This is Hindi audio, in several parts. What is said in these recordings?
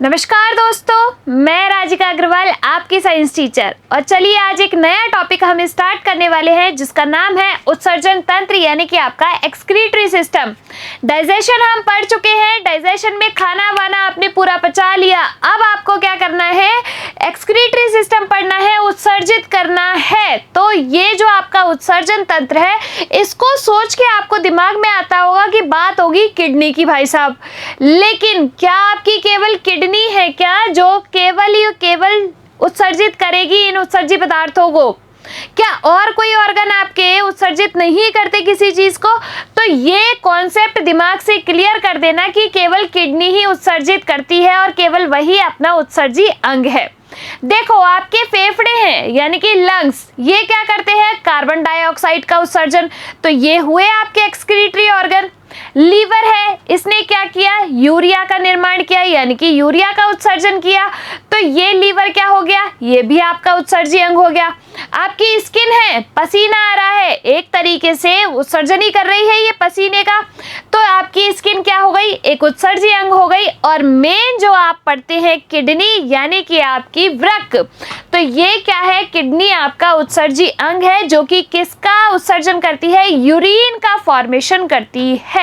नमस्कार दोस्तों, मैं राजिका अग्रवाल आपकी साइंस टीचर। और चलिए आज एक नया टॉपिक हम स्टार्ट करने वाले हैं जिसका नाम है उत्सर्जन तंत्र यानी कि आपका एक्सक्रीटरी सिस्टम। डाइजेशन हम पढ़ चुके हैं, डाइजेशन में खाना वाना आपने पूरा पचा लिया। अब आपको क्या करना है, एक्सक्रीटरी सिस्टम पढ़ना है, उत्सर्जित करना है। तो ये जो आपका उत्सर्जन तंत्र है, इसको सोच के आपको दिमाग में आता होगा कि बात होगी किडनी की भाई साहब। लेकिन क्या आपकी केवल किडनी है क्या जो केवल उत्सर्जित करेगी इन उत्सर्जित पदार्थों को? क्या और कोई ऑर्गन आपके उत्सर्जित नहीं करते किसी चीज को? तो ये कॉन्सेप्ट दिमाग से क्लियर कर देना कि केवल किडनी ही उत्सर्जित करती है और केवल वही अपना उत्सर्जी अंग है। देखो, आपके फेफड़े हैं यानी कि लंग्स, ये क्या करते हैं, कार्बन डाइऑक्साइड का उत्सर्जन। तो ये हुए आपके एक्सक्रीटरी ऑर्गन। लीवर है, इसने क्या किया, यूरिया का निर्माण किया यानी कि यूरिया का उत्सर्जन किया। तो ये लीवर क्या हो गया, ये भी आपका उत्सर्जी अंग हो गया। आपकी स्किन है, पसीना आ रहा है, एक तरीके से उत्सर्जन ही कर रही है ये पसीने का। तो आपकी स्किन क्या हो गई, एक उत्सर्जी अंग हो गई। और मेन जो आप पढ़ते हैं किडनी यानी कि आपकी वृक्क, तो ये क्या है, किडनी आपका उत्सर्जी अंग है जो कि किसका उत्सर्जन करती है, यूरिन का फॉर्मेशन करती है।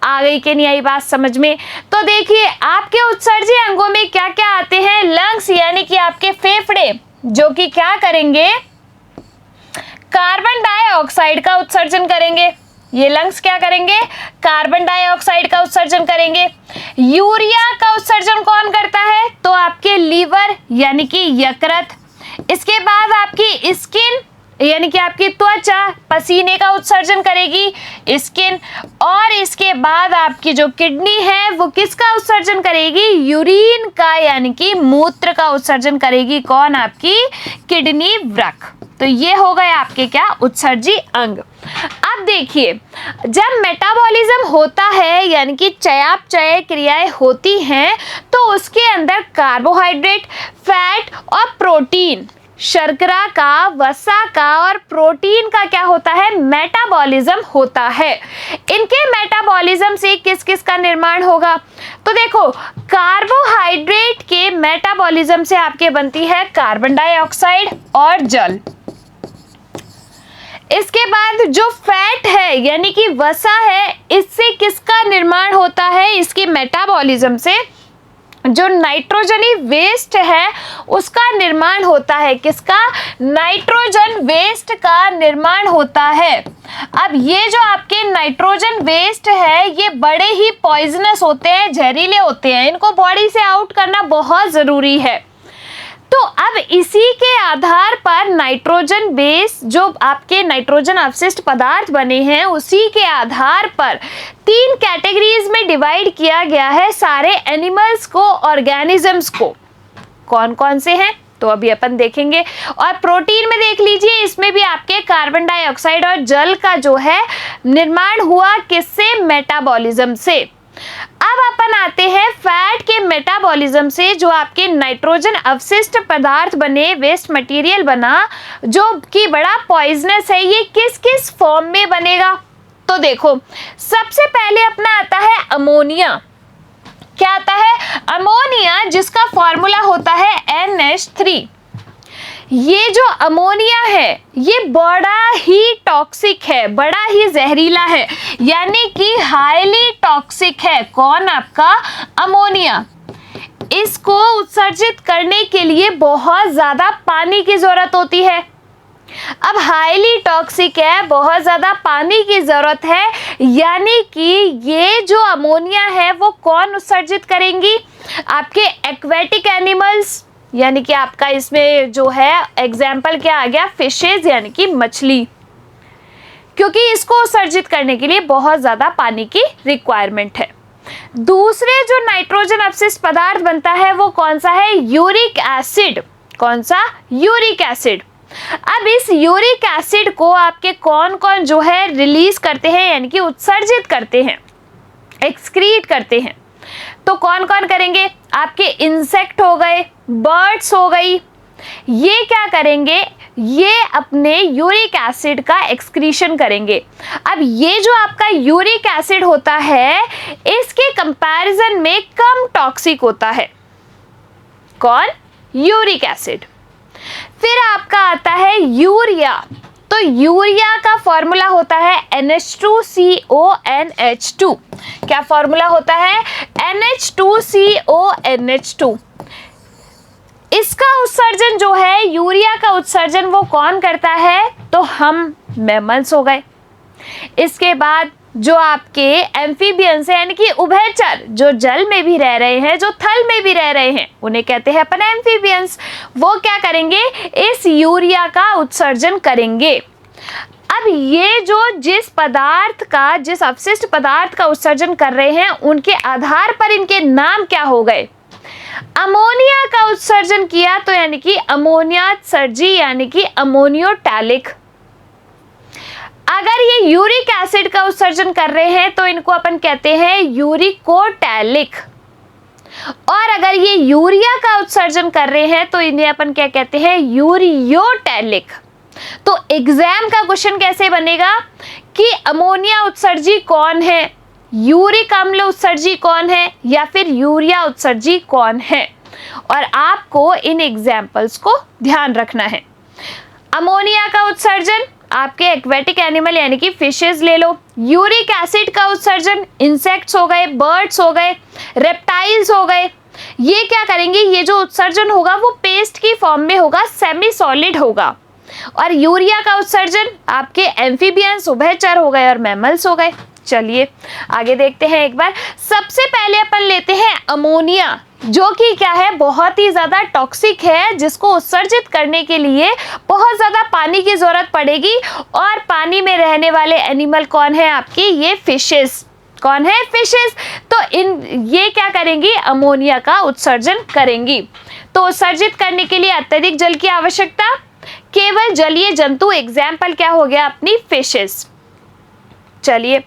आ गई कि नहीं आई बात समझ में? तो देखिए आपके उत्सर्जी अंगों में क्या क्या आते हैं, लंग्स यानी कि आपके फेफड़े जो कि क्या करेंगे, कार्बन डाइऑक्साइड का उत्सर्जन करेंगे। ये लंग्स क्या करेंगे, कार्बन डाइऑक्साइड का उत्सर्जन करेंगे। यूरिया का उत्सर्जन कौन करता है, तो आपके लीवर यानी कि यकृत। इसके बाद आपकी स्किन यानी कि आपकी त्वचा पसीने का उत्सर्जन करेगी, स्किन। और इसके बाद आपकी जो किडनी है वो किसका उत्सर्जन करेगी, यूरिन का यानी कि मूत्र का उत्सर्जन करेगी। कौन, आपकी किडनी वृक्क। तो ये हो गए आपके क्या, उत्सर्जी अंग। अब देखिए, जब मेटाबॉलिज्म होता है यानी कि चयापचय क्रियाएं होती हैं तो उसके अंदर कार्बोहाइड्रेट, फैट और प्रोटीन, शर्करा का, वसा का और प्रोटीन का क्या होता है, मेटाबॉलिज्म होता है। इनके मेटाबॉलिज्म से किस किस का निर्माण होगा, तो देखो कार्बोहाइड्रेट के मेटाबॉलिज्म से आपके बनती है कार्बन डाइऑक्साइड और जल। इसके बाद जो फैट है यानी कि वसा है, इससे किसका निर्माण होता है, इसके मेटाबॉलिज्म से जो नाइट्रोजनी वेस्ट है उसका निर्माण होता है। किसका, नाइट्रोजन वेस्ट का निर्माण होता है। अब ये जो आपके नाइट्रोजन वेस्ट है ये बड़े ही पॉइजनस होते हैं, जहरीले होते हैं, इनको बॉडी से आउट करना बहुत ज़रूरी है। तो अब इसी के आधार पर नाइट्रोजन बेस जो आपके नाइट्रोजन अवशिष्ट पदार्थ बने हैं उसी के आधार पर 3 कैटेगरीज में डिवाइड किया गया है सारे एनिमल्स को, ऑर्गेनिजम्स को। कौन कौन से हैं तो अभी अपन देखेंगे। और प्रोटीन में देख लीजिए, इसमें भी आपके कार्बन डाइऑक्साइड और जल का जो है निर्माण हुआ किससे, मेटाबॉलिज्म से। अब अपन आते हैं फैट के मेटाबॉलिज्म से, जो आपके नाइट्रोजन अवशिष्ट पदार्थ बने, वेस्ट मटेरियल बना जो कि बड़ा पॉइजनस है, ये किस किस फॉर्म में बनेगा। तो देखो सबसे पहले अपना आता है अमोनिया। क्या आता है, अमोनिया, जिसका फॉर्मूला होता है NH3। ये जो अमोनिया है ये बड़ा ही टॉक्सिक है, बड़ा ही जहरीला है, यानी कि हाईली टॉक्सिक है। कौन, आपका अमोनिया। इसको उत्सर्जित करने के लिए बहुत ज़्यादा पानी की ज़रूरत होती है। अब हाईली टॉक्सिक है, बहुत ज़्यादा पानी की ज़रूरत है, यानी कि ये जो अमोनिया है वो कौन उत्सर्जित करेंगी, आपके एक्वेटिक एनिमल्स, यानी कि आपका इसमें जो है एग्जाम्पल क्या आ गया, फिशेज यानी कि मछली, क्योंकि इसको उत्सर्जित करने के लिए बहुत ज़्यादा पानी की रिक्वायरमेंट है। दूसरे जो नाइट्रोजन अवशिष्ट पदार्थ बनता है वो कौन सा है, यूरिक एसिड। कौन सा, यूरिक एसिड। अब इस यूरिक एसिड को आपके कौन कौन जो है रिलीज करते हैं यानी कि उत्सर्जित करते हैं, एक्सक्रीट करते हैं। तो कौन कौन करेंगे, आपके इंसेक्ट हो गए, बर्ड्स हो गई, ये क्या करेंगे, ये अपने यूरिक एसिड का एक्सक्रीशन करेंगे। अब ये जो आपका यूरिक एसिड होता है इसके कंपैरिजन में कम टॉक्सिक होता है। कौन? Uric acid. फिर आपका आता है यूरिया। तो यूरिया का फॉर्मूला होता है NH2CONH2। क्या फॉर्मूला होता है? NH2CONH2। इसका उत्सर्जन जो है, यूरिया का उत्सर्जन वो कौन करता है? तो हम मैमल्स हो गए। इसके बाद जो आपके एम्फीबियंस है यानी कि उभयचर, जो जल में भी रह रहे हैं, जो थल में भी रह रहे हैं, उन्हें कहते हैं अपन एम्फीबियंस। वो क्या करेंगे? इस यूरिया का उत्सर्जन करेंगे। अब ये जो जिस अपशिष्ट पदार्थ का उत्सर्जन कर रहे हैं, उनके आधार पर इनके नाम क्या हो गए? अमोनिया का उत्सर्जन किया तो यानी कि अमोनियात्सर्जी यानी कि अमोनियोटैलिक। अगर ये यूरिक एसिड का उत्सर्जन कर रहे हैं तो इनको अपन कहते हैं यूरिकोटैलिक। और अगर ये यूरिया का उत्सर्जन कर रहे हैं तो इन्हें अपन क्या कहते हैं? यूरियोटैलिक। तो एग्जाम का क्वेश्चन कैसे बनेगा कि अमोनिया उत्सर्जी कौन है, यूरिक अम्ल उत्सर्जी कौन है, या फिर यूरिया उत्सर्जी कौन है? और आपको इन एग्जाम्पल्स को ध्यान रखना है। अमोनिया का उत्सर्जन आपके एक्वेटिक एनिमल यानी कि फिशेस ले लो। यूरिक एसिड का उत्सर्जन इंसेक्ट्स हो गए, बर्ड्स हो गए, रेप्टाइल्स हो गए। ये क्या करेंगे? ये जो उत्सर्जन होगा वो पेस्ट की फॉर्म में होगा, सेमी सॉलिड होगा। और यूरिया का उत्सर्जन आपके एम्फीबियंस, उभयचर हो गए और मैमल्स हो गए। चलिए आगे देखते हैं एक बार। सबसे पहले अपन लेते हैं अमोनिया, जो कि क्या है? बहुत ही ज्यादा टॉक्सिक है, जिसको उत्सर्जित करने के लिए बहुत ज्यादा पानी की जरूरत पड़ेगी। और पानी में रहने वाले एनिमल कौन है आपकी? ये फिशेस। कौन है? फिशेस। तो ये क्या करेंगी? अमोनिया का उत्सर्जन करेंगी। तो उत्सर्जित करने के लिए अत्यधिक जल की आवश्यकता, केवल जलीय जंतु। एग्जाम्पल क्या हो गया? अपनी फिशेस। चलिए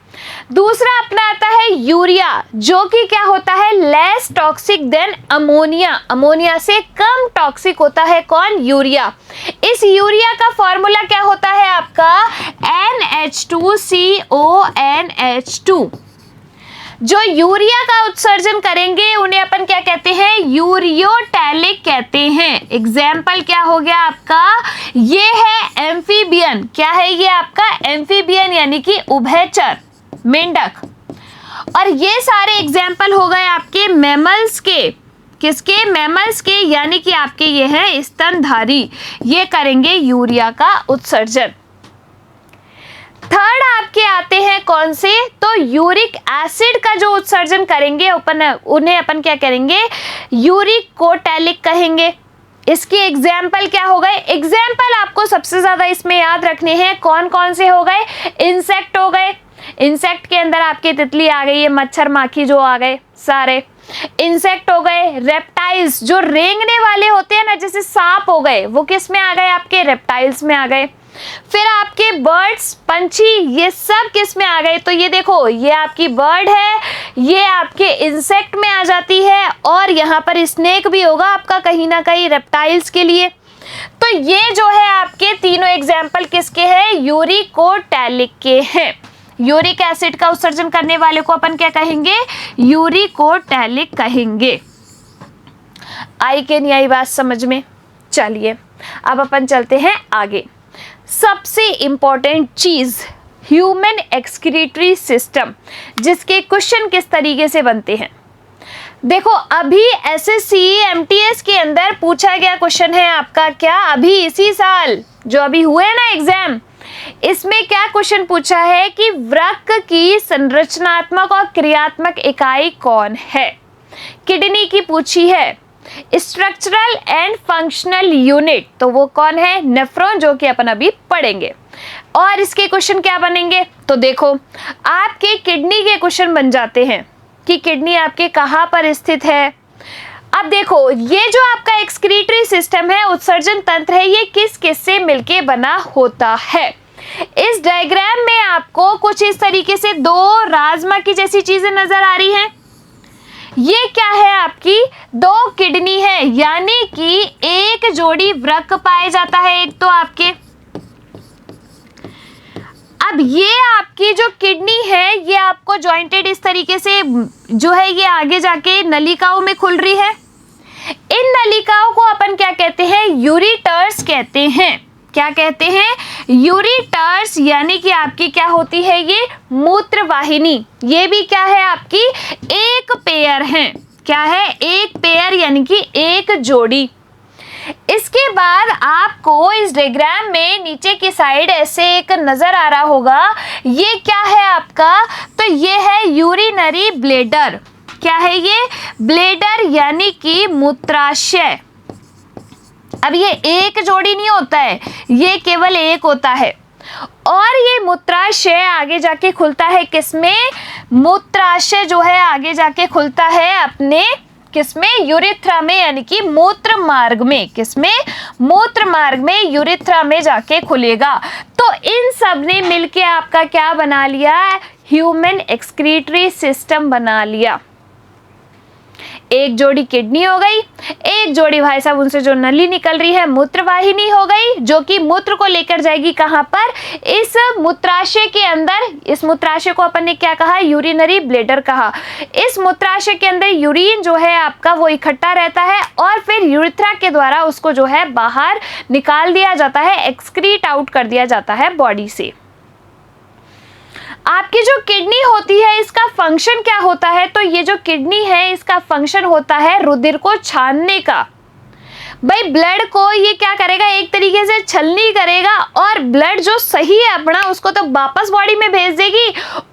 दूसरा अपना आता है यूरिया, जो कि क्या होता है? Less toxic than ammonia. Ammonia से कम टॉक्सिक होता है कौन? यूरिया। इस यूरिया का फॉर्मूला क्या होता है आपका? NH2CONH2। जो यूरिया का उत्सर्जन करेंगे उन्हें अपन क्या कहते हैं? यूरियोटैलिक कहते हैं। एग्जाम्पल क्या हो गया आपका? ये है एम्फीबियन। क्या है ये आपका? एम्फीबियन यानी कि उभयचर, मेंढक। और ये सारे एग्जाम्पल हो गए आपके मैमल्स के। किसके? मैमल्स के, यानी कि आपके ये हैं स्तनधारी। ये करेंगे यूरिया का उत्सर्जन। थर्ड आपके आते हैं कौन से? तो यूरिक एसिड का जो उत्सर्जन करेंगे उन्हें अपन क्या करेंगे? यूरिकोटैलिक कहेंगे। इसके एग्जाम्पल क्या हो गए? एग्जाम्पल आपको सबसे ज्यादा इसमें याद रखने हैं। कौन कौन से हो गए? इंसेक्ट हो गए। इंसेक्ट के अंदर आपके तितली आ गई है, मच्छर माखी जो आ गए सारे इंसेक्ट हो गए। रेप्टाइल्स जो रेंगने वाले होते हैं ना, जैसे सांप हो गए, वो किस में आ गए? आपके रेप्टाइल्स में आ गए। फिर आपके बर्ड्स, पंछी, ये सब किस में आ गए? तो ये देखो, ये आपकी बर्ड है, ये आपके इंसेक्ट में आ जाती है, और यहाँ पर स्नेक भी होगा आपका कहीं ना कहीं रेप्टाइल्स के लिए। तो ये जो है आपके तीनों एग्जाम्पल किसके हैं? यूरिकोटैलिक के हैं। यूरिक एसिड का उत्सर्जन करने वाले को अपन क्या कहेंगे? यूरिकोटैलिक कहेंगे। आई के नहीं आई बात समझ में? चलिए अब अपन चलते हैं आगे। सबसे इंपॉर्टेंट चीज, ह्यूमन एक्सक्रीटरी सिस्टम, जिसके क्वेश्चन किस तरीके से बनते हैं। देखो अभी SSC MTS के अंदर पूछा गया क्वेश्चन है आपका, क्या अभी इसी साल जो अभी हुए ना एग्जाम, इसमें क्या क्वेश्चन पूछा है कि वृक्क की संरचनात्मक और क्रियात्मक इकाई कौन है। किडनी की पूछी है। स्ट्रक्चरल एंड फंक्शनल यूनिट, तो वो कौन है? नेफ्रॉन, जो कि अपन अभी पढ़ेंगे। और इसके क्वेश्चन क्या बनेंगे? तो देखो आपके किडनी के क्वेश्चन बन जाते हैं कि किडनी आपके कहाँ पर स्थित है। अब देखो ये जो आपका एक्सक्रीटरी सिस्टम है, उत्सर्जन तंत्र है, ये किस किस से मिलके बना होता है। इस डायग्राम में आपको कुछ इस तरीके से दो राजमा की जैसी चीजें नजर आ रही हैं। ये क्या है? आपकी दो किडनी है, यानी कि एक जोड़ी वृक्क पाए जाता है। एक तो आपके, अब ये आपकी जो किडनी है ये आपको जॉइंटेड इस तरीके से जो है ये आगे जाके नलिकाओं में खुल रही है। इन नलिका यूरिटर्स कहते हैं। क्या कहते हैं? यूरिटर्स, यानी कि आपकी क्या होती है ये मूत्र वाहिनी। ये भी क्या है आपकी एक पेयर है। क्या है? एक पेयर, यानी कि एक जोड़ी। इसके बाद आपको इस डायग्राम में नीचे की साइड ऐसे एक नजर आ रहा होगा, ये क्या है आपका? तो ये है यूरिनरी ब्लैडर। क्या है ये? ब्लैडर, यानी कि मूत्राशय। अब ये एक जोड़ी नहीं होता है, ये केवल एक होता है। और ये मूत्राशय आगे जाके खुलता है किसमें? मूत्राशय जो है आगे जाके खुलता है अपने किसमें? यूरेथ्रा में, यानी कि मूत्र मार्ग में। किसमें? मूत्र मार्ग में, यूरेथ्रा में जाके खुलेगा। तो इन सब ने मिलके आपका क्या बना लिया? ह्यूमन एक्सक्रीटरी सिस्टम बना लिया। एक जोड़ी किडनी हो गई, एक जोड़ी भाई साहब उनसे जो नली निकल रही है मूत्रवाहिनी हो गई, जो कि मूत्र को लेकर जाएगी कहां पर? इस मूत्राशय के अंदर। इस मूत्राशय को अपन ने क्या कहा? यूरिनरी ब्लैडर कहा। इस मूत्राशय के अंदर यूरिन जो है आपका वो इकट्ठा रहता है और फिर यूरेथ्रा के द्वारा उसको जो है बाहर निकाल दिया जाता है, एक्सक्रीट आउट कर दिया जाता है बॉडी से। आपकी जो किडनी होती है इसका फंक्शन क्या होता है? तो ये जो किडनी है इसका फंक्शन होता है रुधिर को छानने का। भाई ब्लड को ये क्या करेगा? एक तरीके से छलनी करेगा और ब्लड जो सही है अपना उसको तो वापस बॉडी में भेज देगी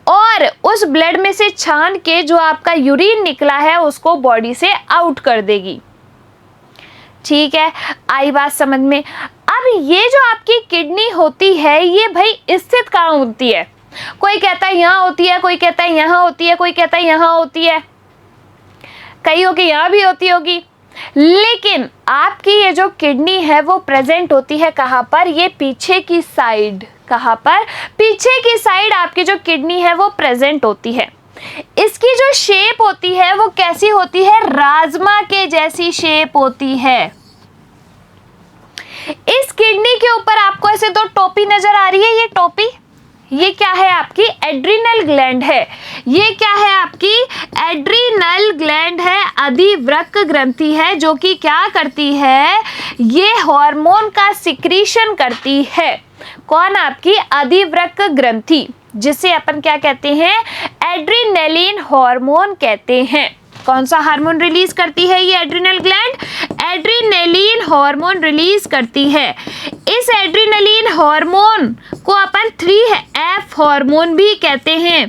और उस ब्लड में से छान के जो आपका यूरिन निकला है उसको बॉडी से आउट कर देगी। ठीक है, आई बात समझ में? अब ये जो आपकी किडनी होती है ये भाई स्थित कहाँ होती है? कोई कहता है यहाँ होती है, कोई कहता है यहाँ होती है, कोई कहता है यहाँ होती है, कईयों की यहाँ भी होती होगी। लेकिन आपकी ये जो किडनी है वो प्रेजेंट होती है कहाँ पर? ये पीछे की साइड। कहाँ पर? पीछे की साइड आपकी जो किडनी है वो प्रेजेंट होती है। इसकी जो शेप होती है वो कैसी होती है? राजमा के जैसी शेप होती है। इस किडनी के ऊपर आपको ऐसे दो टोपी नजर आ रही है, ये टोपी, ये क्या है? आपकी एड्रिनल ग्लैंड है। ये क्या है? आपकी एड्रिनल ग्लैंड है, अधिवृक्क ग्रंथि है, जो कि क्या करती है? ये हार्मोन का सिक्रीशन करती है। कौन? आपकी अधिवृक्क ग्रंथि, जिसे अपन क्या कहते हैं? एड्रिनलिन हार्मोन कहते हैं। कौन सा हार्मोन रिलीज करती है ये adrenal gland? Adrenaline hormone release करती है। इस एड्रिनलिन हार्मोन को अपन 3F हार्मोन भी कहते हैं।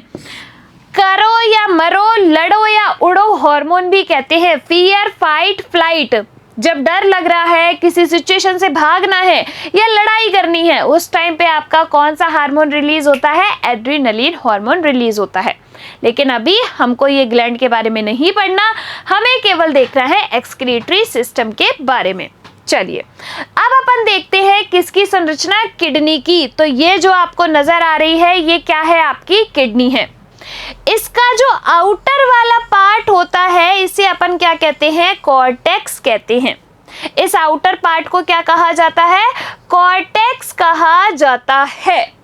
करो या मरो, लड़ो या उड़ो हार्मोन भी कहते हैं। फियर, फाइट, फ्लाइट, जब डर लग रहा है, किसी सिचुएशन से भागना है या लड़ाई करनी है, उस टाइम पे आपका कौन सा हार्मोन रिलीज होता है? एड्रिनलिन हार्मोन रिलीज होता है। लेकिन अभी हमको ये ग्लैंड के बारे में नहीं पढ़ना, हमें केवल देखना है एक्सक्रीटरी सिस्टम के बारे में। चलिए अब अपन देखते हैं किसकी संरचना? किडनी की। तो ये जो आपको नजर आ रही है ये क्या है? आपकी किडनी है। इसका जो आउटर वाला पार्ट होता है इसे अपन क्या कहते हैं? कॉर्टेक्स कहते हैं। इस आउटर पार्ट को क्या कहा जाता है? कॉर्टेक्स कहा जाता है।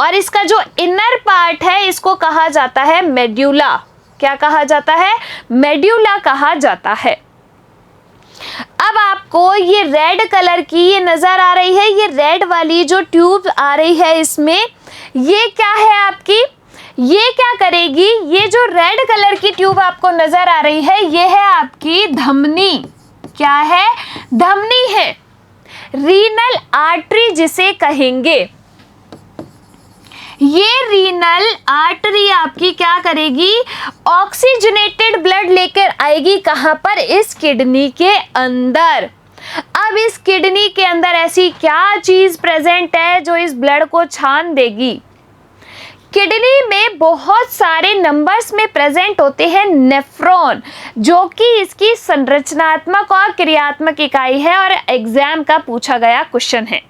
और इसका जो इनर पार्ट है इसको कहा जाता है मेड्यूला। क्या कहा जाता है? मेड्यूला कहा जाता है। अब आपको ये रेड कलर की ये नजर आ रही है, ये रेड वाली जो ट्यूब आ रही है इसमें, ये क्या है आपकी? ये क्या करेगी? ये जो रेड कलर की ट्यूब आपको नजर आ रही है ये है आपकी धमनी। क्या है? धमनी है। रीनल आर्टरी जिसे कहेंगे। ये रीनल आर्टरी आपकी क्या करेगी? ऑक्सीजनेटेड ब्लड लेकर आएगी कहां पर? इस किडनी के अंदर। अब इस किडनी के अंदर ऐसी क्या चीज प्रेजेंट है जो इस ब्लड को छान देगी? किडनी में बहुत सारे नंबर्स में प्रेजेंट होते हैं नेफ्रॉन, जो कि इसकी संरचनात्मक और क्रियात्मक इकाई है और एग्जाम का पूछा गया क्वेश्चन है।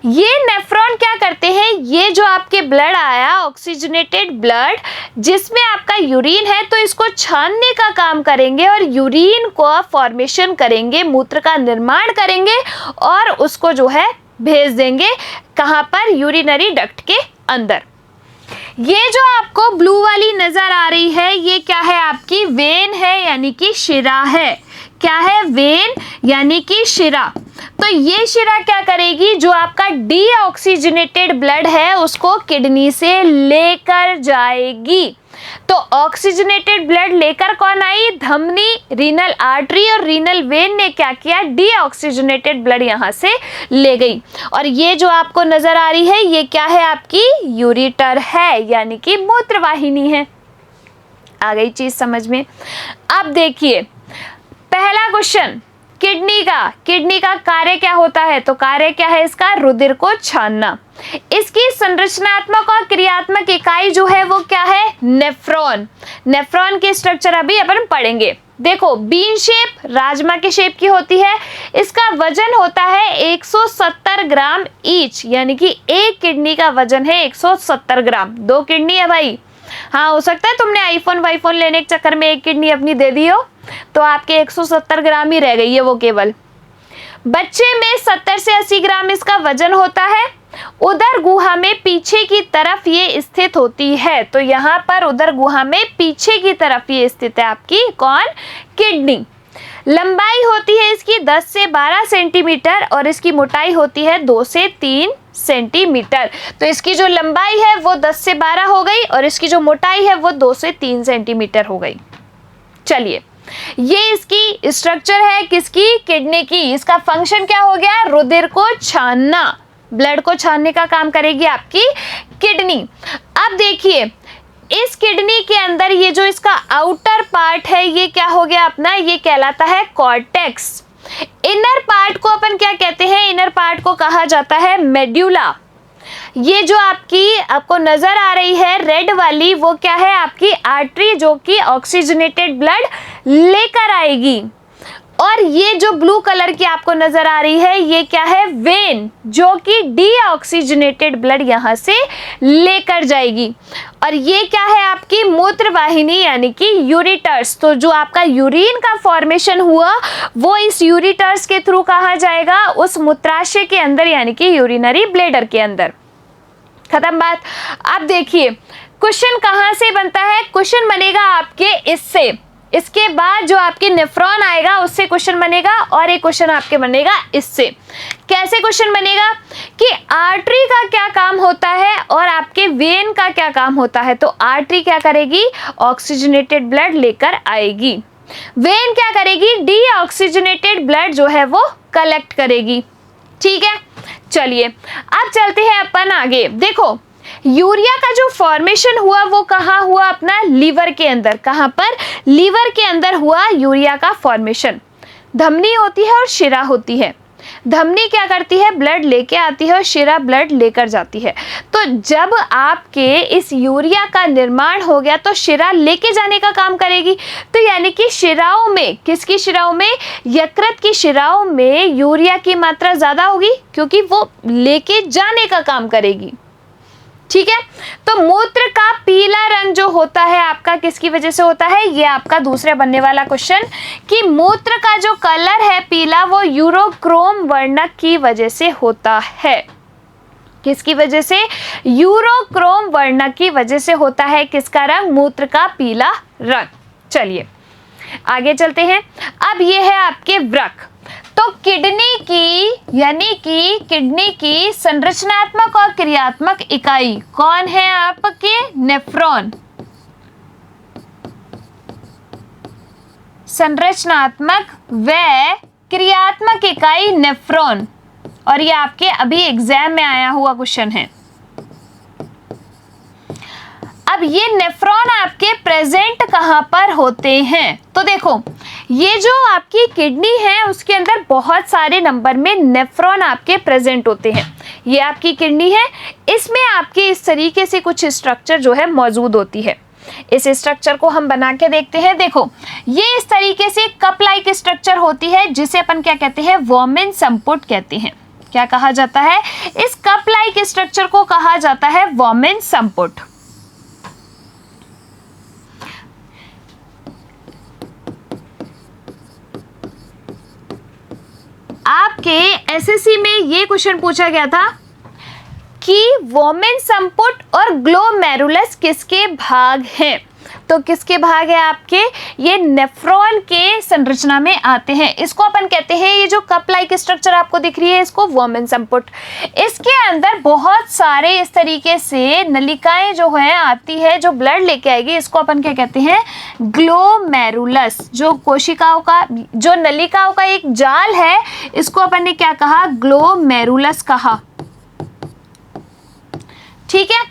ये नेफ्रॉन क्या करते हैं? ये जो आपके ब्लड आया, ऑक्सीजनेटेड ब्लड, जिसमें आपका यूरिन है, तो इसको छानने का काम करेंगे और यूरिन को फॉर्मेशन करेंगे, मूत्र का निर्माण करेंगे और उसको जो है भेज देंगे कहां पर? यूरिनरी डक्ट के अंदर। ये जो आपको ब्लू वाली नजर आ रही है ये क्या है? आपकी वेन है, यानी कि शिरा है। क्या है? वेन यानी कि शिरा। तो ये शिरा क्या करेगी, जो आपका डीऑक्सीजनेटेड ब्लड है उसको किडनी से लेकर जाएगी। तो ऑक्सीजनेटेड ब्लड लेकर कौन आई, धमनी, रीनल आर्टरी और रीनल वेन ने क्या किया, डीऑक्सीजनेटेड ब्लड यहां से ले गई। और ये जो आपको नजर आ रही है ये क्या है, आपकी यूरेटर है, यानी कि मूत्रवाहिनी है। आ गई चीज समझ में। अब देखिए पहला क्वेश्चन, किडनी का कार्य क्या होता है, तो कार्य क्या है इसका, रुधिर को छानना। इसकी संरचनात्मक और क्रियात्मक इकाई जो है वो क्या है, नेफ्रॉन। नेफ्रॉन के स्ट्रक्चर अभी अपन पढ़ेंगे। देखो बीन शेप, राजमा के शेप की होती है। इसका वजन होता है 170 ग्राम ईच, यानी कि एक किडनी का वजन है 170 ग्राम। 2 किडनी है भाई। हाँ हो सकता है तुमने आईफोन वाईफोन लेने के चक्कर में एक किडनी अपनी दे दी हो, तो आपके 170 ग्राम ही रह गई है वो केवल। बच्चे में 70 से 80 ग्राम इसका वजन होता है। उदर गुहा में पीछे की तरफ ये स्थित होती है। तो यहाँ पर उदर गुहा में पीछे की तरफ ये स्थित है आपकी कौन, किडनी। लंबाई होती है इसकी 10 से 12 सेंटीमीटर और इसकी मोटाई होती है 2 से 3 सेंटीमीटर। तो इसकी जो लंबाई है वो 10 से 12 हो गई और इसकी जो मोटाई है वो 2 से 3 सेंटीमीटर हो गई। चलिए ये इसकी स्ट्रक्चर है किसकी, किडनी की। इसका फंक्शन क्या हो गया, रुधिर को छानना, ब्लड को छानने का काम करेगी आपकी किडनी। अब देखिए इस किडनी के अंदर ये जो इसका आउटर पार्ट है ये क्या हो गया अपना, ये कहलाता है कॉर्टेक्स। इनर पार्ट को अपन क्या कहते हैं, इनर पार्ट को कहा जाता है मेड्यूला। ये जो आपको नजर आ रही है रेड वाली वो क्या है, आपकी आर्टरी, जो कि ऑक्सीजनेटेड ब्लड लेकर आएगी। और ये जो ब्लू कलर की आपको नजर आ रही है ये क्या है, वेन, जो कि डीऑक्सीजनेटेड ब्लड यहां से लेकर जाएगी। और ये क्या है आपकी मूत्रवाहिनी, यानी कि यूरेटर्स। तो जो आपका यूरिन का फॉर्मेशन हुआ वो इस यूरेटर्स के थ्रू कहा जाएगा उस मूत्राशय के अंदर, यानी कि यूरिनरी ब्लैडर के अंदर। खत्म बात। अब देखिए क्वेश्चन कहां से बनता है, क्वेश्चन बनेगा आपके इससे, इसके बाद जो आपके नेफ्रॉन आएगा उससे क्वेश्चन बनेगा, और एक क्वेश्चन आपके बनेगा इससे। कैसे क्वेश्चन बनेगा कि आर्टरी का क्या काम होता है और आपके वेन का क्या काम होता है। तो आर्टरी क्या करेगी, ऑक्सीजनेटेड ब्लड लेकर आएगी। वेन क्या करेगी, डीऑक्सीजनेटेड ब्लड जो है वो कलेक्ट करेगी। ठीक है, चलिए अब चलते हैं अपन आगे। देखो यूरिया का जो फॉर्मेशन हुआ वो कहाँ हुआ, अपना लीवर के अंदर। कहाँ पर, लीवर के अंदर हुआ यूरिया का फॉर्मेशन। धमनी होती है और शिरा होती है। धमनी क्या करती है, ब्लड लेके आती है और शिरा ब्लड लेकर जाती है। तो जब आपके इस यूरिया का निर्माण हो गया तो शिरा लेके जाने का काम करेगी। तो यानी कि शिराओं में, किसकी शिराओं में, यकृत की शिराओं में यूरिया की मात्रा ज्यादा होगी क्योंकि वो लेके जाने का काम करेगी। ठीक है, तो मूत्र का पीला रंग जो होता है आपका किसकी वजह से होता है, ये आपका दूसरे बनने वाला क्वेश्चन, कि मूत्र का जो कलर है पीला वो यूरोक्रोम वर्णक की वजह से होता है। किसकी वजह से, यूरोक्रोम वर्णक की वजह से होता है किसका रंग, मूत्र का पीला रंग। चलिए आगे चलते हैं। अब ये है आपके वृक्क। तो किडनी की, यानी कि किडनी की संरचनात्मक और क्रियात्मक इकाई कौन है आपके, नेफ्रॉन। संरचनात्मक व क्रियात्मक इकाई नेफ्रॉन, और ये आपके अभी एग्जाम में आया हुआ क्वेश्चन है। अब ये नेफ्रॉन आपके प्रेजेंट कहां पर होते हैं, तो देखो ये जो आपकी किडनी है उसके अंदर बहुत सारे नंबर में नेफ्रॉन आपके प्रेजेंट होते हैं। ये आपकी किडनी है, इसमें आपके इस तरीके से कुछ स्ट्रक्चर जो है मौजूद होती है। इस स्ट्रक्चर को हम बना के देखते हैं। देखो ये इस तरीके से कप लाइक स्ट्रक्चर होती है जिसे अपन क्या कहते हैं, वोमेन संपुट कहते हैं। क्या कहा जाता है, इस कप लाइक स्ट्रक्चर को कहा जाता है वोमेन संपुट। आपके एसएससी में ये क्वेश्चन पूछा गया था कि वोमेन संपुट और ग्लोमेरुलस किसके भाग हैं। तो तो किसके भाग है आपके, ये नेफ्रॉन के संरचना में आते हैं। इसको अपन कहते हैं, ये जो कप लाइक स्ट्रक्चर आपको दिख रही है इसको वोमेन संपुट। इसके अंदर बहुत सारे इस तरीके से नलिकाएं जो है आती है जो ब्लड लेके आएगी, इसको अपन क्या कहते हैं, ग्लोमेरुलस। जो कोशिकाओं का, जो नलिकाओं का एक जाल है, इसको अपन ने क्या कहा, ग्लोमेरुलस कहा। ठीक है,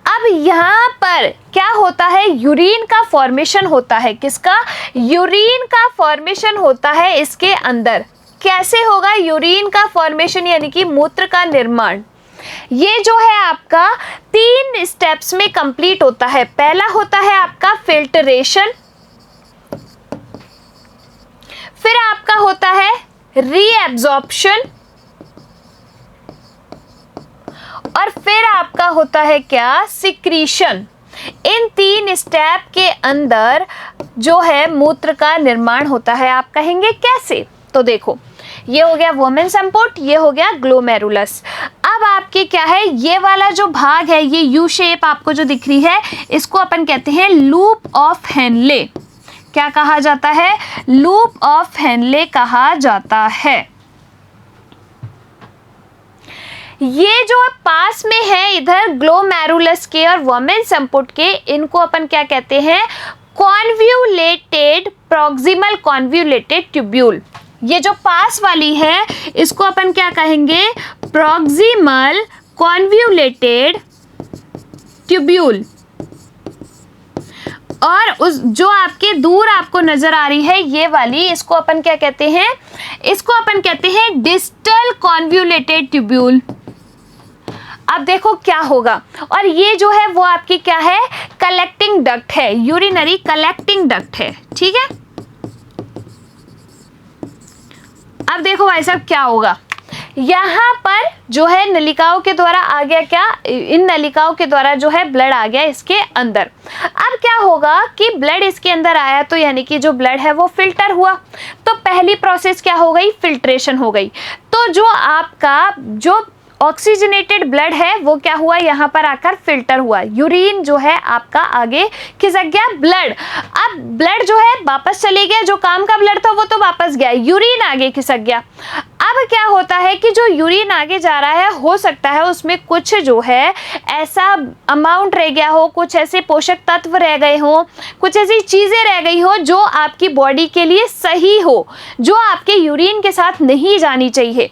अब यहाँ पर क्या होता है, यूरिन का फॉर्मेशन होता है। किसका, यूरिन का फॉर्मेशन होता है इसके अंदर। कैसे होगा यूरिन का फॉर्मेशन, यानी कि मूत्र का निर्माण। ये जो है आपका 3 स्टेप्स में कंप्लीट होता है। पहला होता है आपका फिल्ट्रेशन, फिर आपका होता है रीएब्जॉर्प्शन, और फिर आपका होता है क्या, सिक्रीशन। इन 3 स्टेप के अंदर जो है मूत्र का निर्माण होता है। आप कहेंगे कैसे, तो देखो ये हो गया वोमेन संपुट, ये हो गया ग्लोमेरुलस। अब आपके क्या है, ये वाला जो भाग है, ये यू शेप आपको जो दिख रही है, इसको अपन कहते हैं लूप ऑफ हेनले। क्या कहा जाता है, लूप ऑफ हेनले कहा जाता है। ये जो पास में है इधर ग्लोमेरुलस के और वोमेन संपुट के, इनको अपन क्या कहते हैं, कॉन्व्यूलेटेड प्रॉक्सिमल कॉन्व्यूलेटेड ट्यूब्यूल। ये जो पास वाली है इसको अपन क्या कहेंगे, प्रॉक्सिमल कॉन्व्यूलेटेड ट्यूब्यूल। और उस जो आपके दूर आपको नजर आ रही है ये वाली, इसको अपन क्या कहते हैं, इसको अपन कहते हैं डिस्टल कॉन्व्यूलेटेड ट्यूब्यूल। अब देखो क्या होगा, और ये जो है वो आपकी क्या है, कलेक्टिंग डक्ट है, यूरिनरी कलेक्टिंग डक्ट है। ठीक है, अब देखो भाई साहब क्या होगा, यहाँ पर जो है नलिकाओं के द्वारा आ गया क्या, इन नलिकाओं के द्वारा जो है ब्लड आ गया इसके अंदर। अब क्या होगा कि ब्लड इसके अंदर आया तो यानी कि जो ब्लड है वो फिल्टर हुआ, तो पहली प्रोसेस क्या हो गई, फिल्ट्रेशन हो गई। तो जो आपका जो ऑक्सीजनेटेड ब्लड है वो क्या हुआ, यहाँ पर आकर फिल्टर हुआ, यूरिन जो है आपका आगे खिसक गया ब्लड। अब ब्लड जो है वापस चले गया, जो काम का ब्लड था वो तो वापस गया, यूरिन आगे खिसक गया। अब क्या होता है कि जो यूरिन आगे जा रहा है, हो सकता है उसमें कुछ जो है ऐसा अमाउंट रह गया हो, कुछ ऐसे पोषक तत्व रह गए हो, कुछ ऐसी चीज़ें रह गई हो जो आपकी बॉडी के लिए सही हो, जो आपके यूरिन के साथ नहीं जानी चाहिए।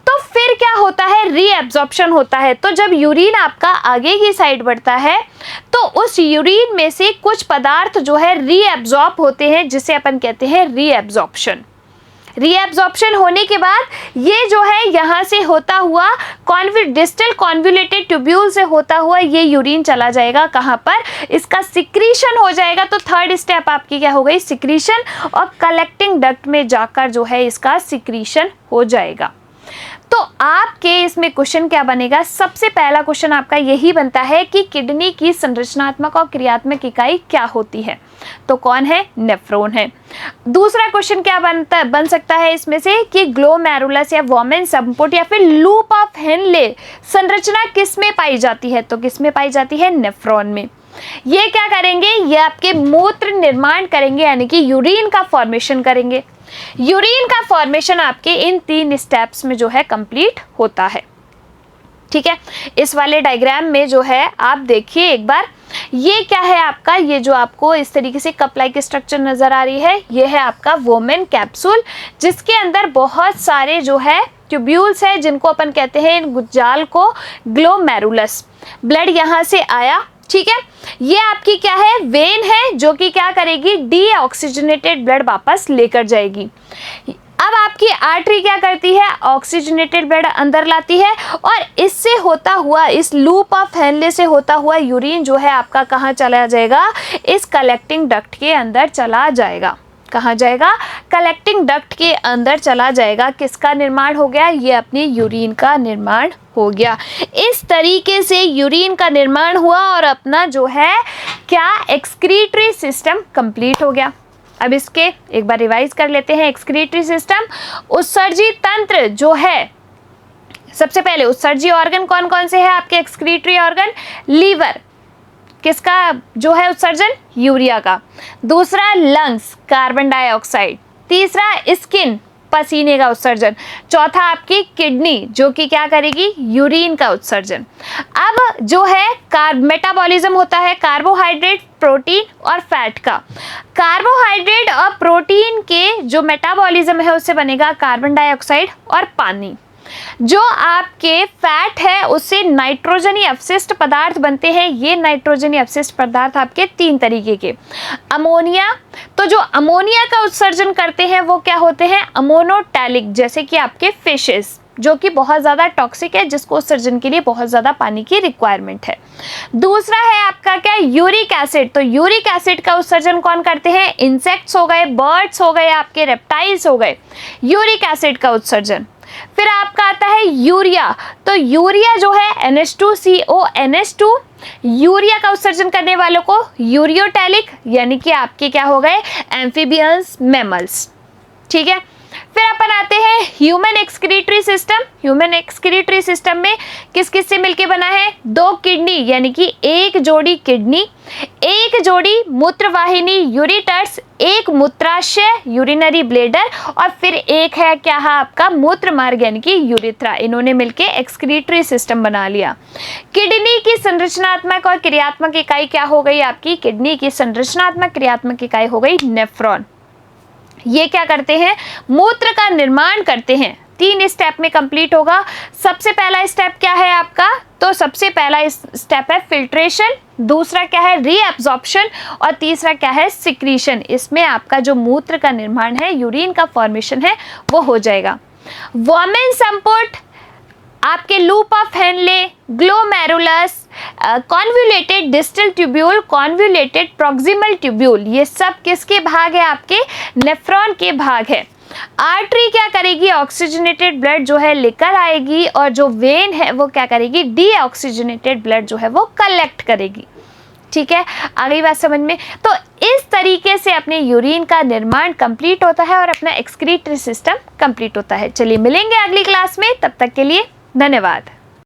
तो फिर क्या होता है, रीएब्जॉर्प्शन होता है। तो जब यूरिन आपका आगे की साइड बढ़ता है तो उस यूरिन में से कुछ पदार्थ जो है रीएब्जॉर्ब होते हैं, जिसे अपन कहते हैं रीएब्जॉर्प्शन। रीएब्जॉर्प्शन होने के बाद ये जो है यहाँ से होता हुआ डिस्टल कॉन्व्यूलेटेड ट्यूब्यूल से होता हुआ ये यूरिन चला जाएगा कहाँ पर, इसका सिक्रीशन हो जाएगा। तो थर्ड स्टेप आपकी क्या हो गई, सिक्रीशन, और कलेक्टिंग डक्ट में जाकर जो है इसका सिक्रीशन हो जाएगा। तो आपके इसमें क्वेश्चन क्या बनेगा, सबसे पहला क्वेश्चन आपका यही बनता है कि किडनी की संरचनात्मक और क्रियात्मक इकाई क्या होती है, तो कौन है, नेफ्रॉन है। दूसरा क्वेश्चन क्या बन सकता है इसमें से कि ग्लोमेरुलस या वोमेन संपुट या फिर लूप ऑफ हेनले संरचना किस में पाई जाती है, तो किस में पाई जाती है, नेफ्रॉन में। ये क्या करेंगे, ये आपके मूत्र निर्माण करेंगे, यानी कि यूरिन का फॉर्मेशन करेंगे। यूरिन का फॉर्मेशन आपके इन 3 स्टेप्स में जो है कंप्लीट होता है। ठीक है, इस वाले डायग्राम में जो है आप देखिए एक बार, ये क्या है आपका, ये जो आपको इस तरीके से कप लाइक स्ट्रक्चर नजर आ रही है, ये है आपका वोमेन कैप्सूल, जिसके अंदर बहुत सारे जो है ट्यूब्यूल्स है, जिनको अपन कहते हैं इन जाल को ग्लोमेरुलस। ब्लड यहाँ से आया, ठीक है, ये आपकी क्या है, वेन है, जो कि क्या करेगी, डीऑक्सीजनेटेड ब्लड वापस लेकर जाएगी। अब आपकी आर्टरी क्या करती है, ऑक्सीजनेटेड ब्लड अंदर लाती है, और इससे होता हुआ, इस लूप ऑफ हेनले से होता हुआ यूरिन जो है आपका कहाँ चला जाएगा, इस कलेक्टिंग डक्ट के अंदर चला जाएगा। कहाँ जाएगा, कलेक्टिंग डक्ट के अंदर चला जाएगा। किसका निर्माण हो गया, ये अपनी यूरिन का निर्माण हो गया। इस तरीके से यूरिन का निर्माण हुआ और अपना जो है क्या, एक्सक्रीटरी सिस्टम कंप्लीट हो गया। अब इसके एक बार रिवाइज कर लेते हैं। एक्सक्रीटरी सिस्टम, उत्सर्जी तंत्र जो है, सबसे पहले उत्सर्जी ऑर्गन कौन कौन से है आपके एक्सक्रीटरी ऑर्गन, लीवर, किसका जो है उत्सर्जन, यूरिया का। दूसरा लंग्स, कार्बन डाइऑक्साइड। तीसरा स्किन, पसीने का उत्सर्जन। चौथा आपकी किडनी, जो कि क्या करेगी, यूरिन का उत्सर्जन। अब जो है मेटाबॉलिज्म होता है कार्बोहाइड्रेट, प्रोटीन और फैट का। कार्बोहाइड्रेट और प्रोटीन के जो मेटाबॉलिज्म है उससे बनेगा कार्बन डाइऑक्साइड और पानी। जो आपके फैट है उससे नाइट्रोजनी अपशिष्ट पदार्थ बनते हैं। ये नाइट्रोजनी अपशिष्ट पदार्थ आपके 3 तरीके के। अमोनिया, तो जो अमोनिया का उत्सर्जन करते हैं वो क्या होते हैं, अमोनोटैलिक, जैसे कि आपके फिशेस, जो कि बहुत ज़्यादा टॉक्सिक है, जिसको उत्सर्जन के लिए बहुत ज़्यादा पानी की रिक्वायरमेंट है। दूसरा है आपका क्या, यूरिक एसिड। तो यूरिक एसिड का उत्सर्जन कौन करते हैं, इंसेक्ट्स हो गए, बर्ड्स हो गए, आपके रेप्टाइल्स हो गए, यूरिक एसिड का उत्सर्जन। फिर आपका आता है यूरिया। तो यूरिया जो है NH2CO NH2, यूरिया का उत्सर्जन करने वालों को यूरियोटैलिक, यानी कि आपके क्या हो गए, एम्फीबियंस, मैमल्स। ठीक है। फिर अपन आते हैं human excretory system. Human excretory system में किस किस से मिलके बना है, 2 किडनी, यानी कि एक जोड़ी किडनी, एक जोड़ी मूत्रवाहिनी यूरिटर्स, एक मूत्राशय यूरिनरी ब्लेडर, और फिर एक है क्या है आपका मूत्र मार्ग, यानी कि यूरिथ्रा। इन्होंने मिलके एक्सक्रीटरी सिस्टम बना लिया। किडनी की संरचनात्मक और क्रियात्मक इकाई क्या हो गई आपकी, किडनी की संरचनात्मक क्रियात्मक इकाई हो गई नेफ्रॉन। ये क्या करते हैं, मूत्र का निर्माण करते हैं। 3 स्टेप में कंप्लीट होगा। सबसे पहला स्टेप क्या है आपका, तो सबसे पहला स्टेप है फिल्ट्रेशन, दूसरा क्या है रीअब्जॉर्प्शन, और तीसरा क्या है सिक्रीशन। इसमें आपका जो मूत्र का निर्माण है, यूरिन का फॉर्मेशन है, वो हो जाएगा। वोमेन संपुट, आपके loop of Henle, glomerulus, convoluted distal tubule, convoluted proximal tubule, ये सब किसके भाग है, आपके नेफ्रॉन के भाग है। आर्टरी क्या करेगी, ऑक्सीजनेटेड ब्लड जो है लेकर आएगी, और जो वेन है वो क्या करेगी, डीऑक्सीजनेटेड ब्लड जो है वो कलेक्ट करेगी। ठीक है, आ गई बात समझ में। तो इस तरीके से अपने यूरिन का निर्माण कंप्लीट होता है और अपना एक्सक्रीटरी सिस्टम कंप्लीट होता है। चलिए मिलेंगे अगली क्लास में, तब तक के लिए धन्यवाद।